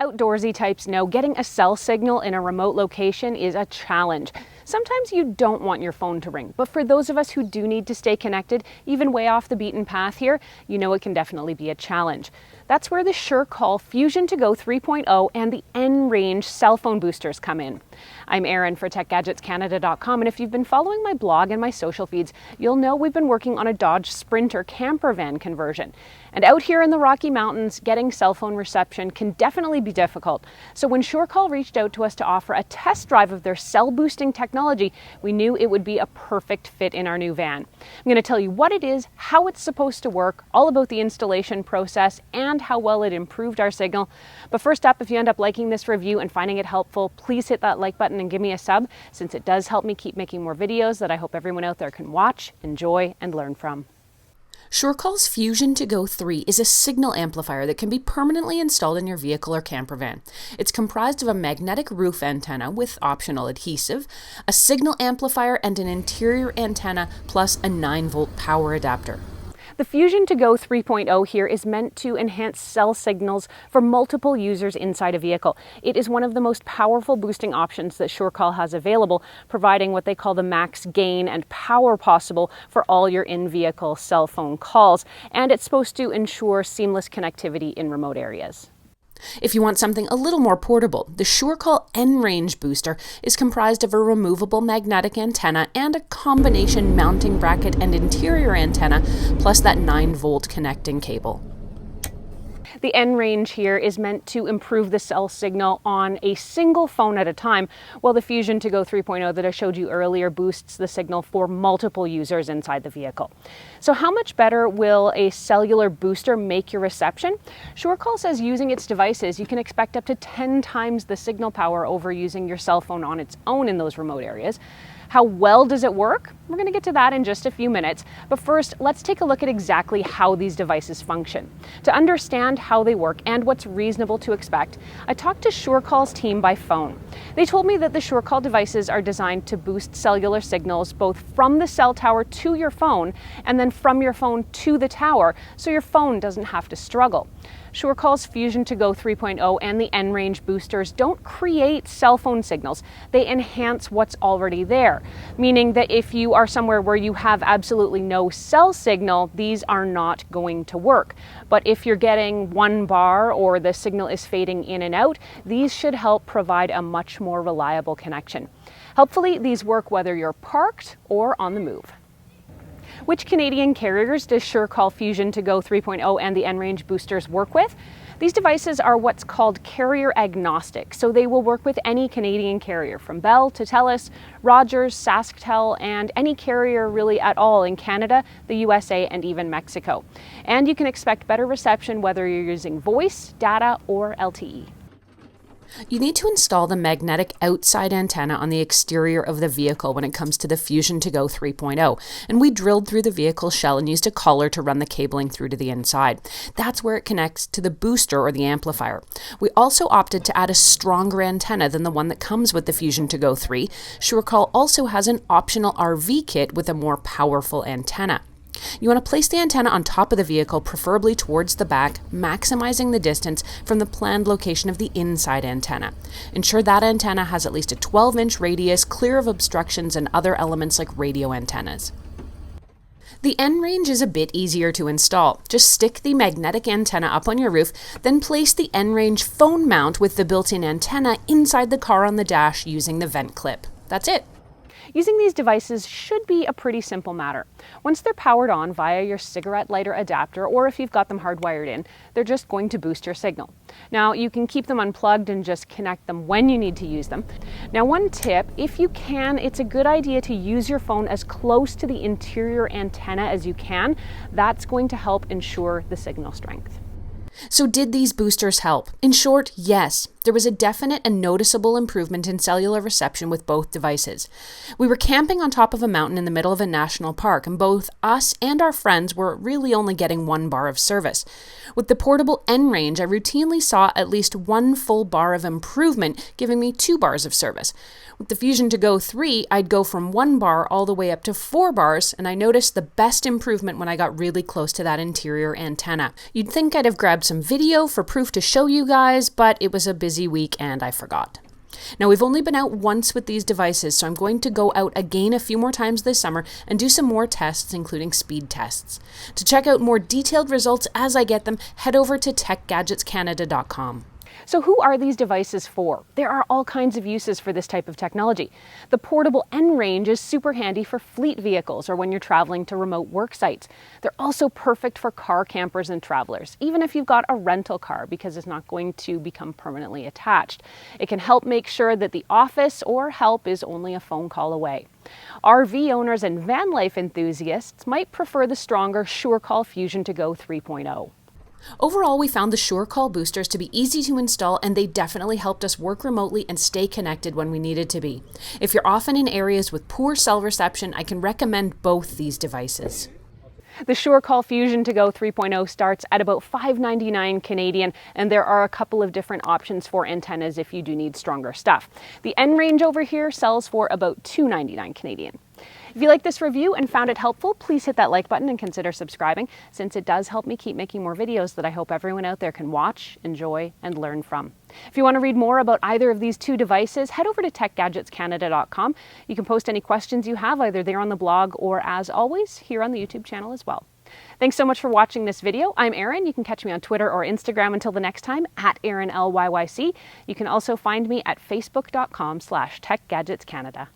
Outdoorsy types know getting a cell signal in a remote location is a challenge. Sometimes you don't want your phone to ring, but for those of us who do need to stay connected, even way off the beaten path here, you know it can definitely be a challenge. That's where the SureCall Fusion2Go 3.0 and the N-Range cell phone boosters come in. I'm Erin for TechGadgetsCanada.com, and if you've been following my blog and my social feeds, you'll know we've been working on a Dodge Sprinter camper van conversion. And out here in the Rocky Mountains, getting cell phone reception can definitely be difficult. So when SureCall reached out to us to offer a test drive of their cell boosting technology, we knew it would be a perfect fit in our new van. I'm going to tell you what it is, how it's supposed to work, all about the installation process, and how well it improved our signal. But first up, if you end up liking this review and finding it helpful, please hit that like button and give me a sub, since it does help me keep making more videos that I hope everyone out there can watch, enjoy, and learn from. SureCall's Fusion2Go 3 is a signal amplifier that can be permanently installed in your vehicle or camper van. It's comprised of a magnetic roof antenna with optional adhesive, a signal amplifier, and an interior antenna, plus a 9-volt power adapter. The Fusion2Go 3.0 here is meant to enhance cell signals for multiple users inside a vehicle. It is one of the most powerful boosting options that SureCall has available, providing what they call the max gain and power possible for all your in-vehicle cell phone calls. And it's supposed to ensure seamless connectivity in remote areas. If you want something a little more portable, the SureCall N-Range booster is comprised of a removable magnetic antenna and a combination mounting bracket and interior antenna, plus that 9-volt connecting cable. The N-Range here is meant to improve the cell signal on a single phone at a time, while the Fusion2Go 3.0 that I showed you earlier boosts the signal for multiple users inside the vehicle. So how much better will a cellular booster make your reception? SureCall says using its devices, you can expect up to 10 times the signal power over using your cell phone on its own in those remote areas. How well does it work? We're going to get to that in just a few minutes, but first let's take a look at exactly how these devices function. To understand how they work and what's reasonable to expect, I talked to SureCall's team by phone. They told me that the SureCall devices are designed to boost cellular signals both from the cell tower to your phone and then from your phone to the tower, so your phone doesn't have to struggle. SureCall's Fusion2Go 3.0 and the N-Range boosters don't create cell phone signals. They enhance what's already there, meaning that if you are somewhere where you have absolutely no cell signal, these are not going to work. But if you're getting 1 bar or the signal is fading in and out, these should help provide a much more reliable connection. Helpfully, these work whether you're parked or on the move. Which Canadian carriers does SureCall Fusion2Go 3.0 and the N-Range boosters work with? These devices are what's called carrier agnostic, so they will work with any Canadian carrier, from Bell to Telus, Rogers, SaskTel, and any carrier really at all in Canada, the USA, and even Mexico. And you can expect better reception whether you're using voice, data, or LTE. You need to install the magnetic outside antenna on the exterior of the vehicle when it comes to the Fusion2Go 3.0, and we drilled through the vehicle shell and used a collar to run the cabling through to the inside. That's where it connects to the booster or the amplifier. We also opted to add a stronger antenna than the one that comes with the Fusion2Go 3. SureCall also has an optional RV kit with a more powerful antenna. You want to place the antenna on top of the vehicle, preferably towards the back, maximizing the distance from the planned location of the inside antenna. Ensure that antenna has at least a 12-inch radius, clear of obstructions and other elements like radio antennas. The N-Range is a bit easier to install. Just stick the magnetic antenna up on your roof, then place the N-Range phone mount with the built-in antenna inside the car on the dash using the vent clip. That's it. Using these devices should be a pretty simple matter. Once they're powered on via your cigarette lighter adapter, or if you've got them hardwired in, they're just going to boost your signal. Now, you can keep them unplugged and just connect them when you need to use them. Now, one tip, if you can, it's a good idea to use your phone as close to the interior antenna as you can. That's going to help ensure the signal strength. So did these boosters help? In short, yes. there was a definite and noticeable improvement in cellular reception with both devices. We were camping on top of a mountain in the middle of a national park, and both us and our friends were really only getting 1 bar of service. With the portable N-Range, I routinely saw at least 1 full bar of improvement, giving me 2 bars of service. With the Fusion2Go 3, I'd go from 1 bar all the way up to 4 bars, and I noticed the best improvement when I got really close to that interior antenna. You'd think I'd have grabbed some video for proof to show you guys, but it was a busy week and I forgot. Now, we've only been out once with these devices, so I'm going to go out again a few more times this summer and do some more tests, including speed tests. To check out more detailed results as I get them, head over to techgadgetscanada.com. So who are these devices for? There are all kinds of uses for this type of technology. The portable N-Range is super handy for fleet vehicles or when you're traveling to remote work sites. They're also perfect for car campers and travelers, even if you've got a rental car, because it's not going to become permanently attached. It can help make sure that the office or help is only a phone call away. RV owners and van life enthusiasts might prefer the stronger SureCall Fusion2Go 3.0. Overall, we found the SureCall boosters to be easy to install, and they definitely helped us work remotely and stay connected when we needed to be. If you're often in areas with poor cell reception, I can recommend both these devices. The SureCall Fusion2Go 3.0 starts at about $5.99 Canadian, and there are a couple of different options for antennas if you do need stronger stuff. The N-Range over here sells for about $2.99 Canadian. If you like this review and found it helpful, please hit that like button and consider subscribing, since it does help me keep making more videos that I hope everyone out there can watch, enjoy, and learn from. If you want to read more about either of these 2 devices, head over to techgadgetscanada.com. You can post any questions you have either there on the blog or, as always, here on the YouTube channel as well. Thanks so much for watching this video. I'm Erin. You can catch me on Twitter or Instagram until the next time, at ErinLYYC. You can also find me at facebook.com/techgadgetscanada.